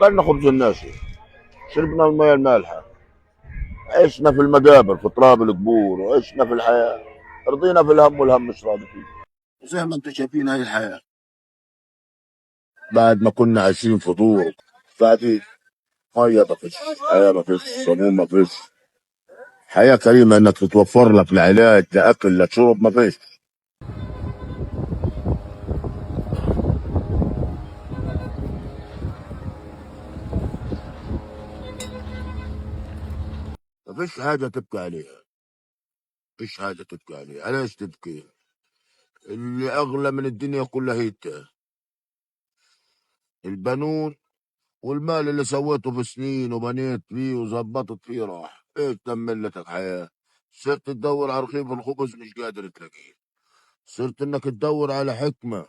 أكلنا خبز الناشف، شربنا المياه المالحة، عشنا في المقابر في تراب القبور، وعشنا في الحياة، رضينا في الهم والهم مش راضي فيه. زي ما انتم شايفين هاي الحياة، بعد ما كنا عايشين في دور فادي، مية ما فيش، حياة ما فيش، صابون ما فيش، حياة كريمة انك تتوفر لك لعلاج لأكل لشرب ما فيش. ما فيش حاجة تبكي عليها، فيش حاجة تبكي عليها، ليش تبكي؟ اللي أغلى من الدنيا كلها هي البنون، والمال اللي سويته في سنين وبنيت فيه وظبطت فيه راح، ايش تملتك حياة؟ صرت تدور على رغيف الخبز مش قادر تلاقيه، صرت انك تدور على حكمة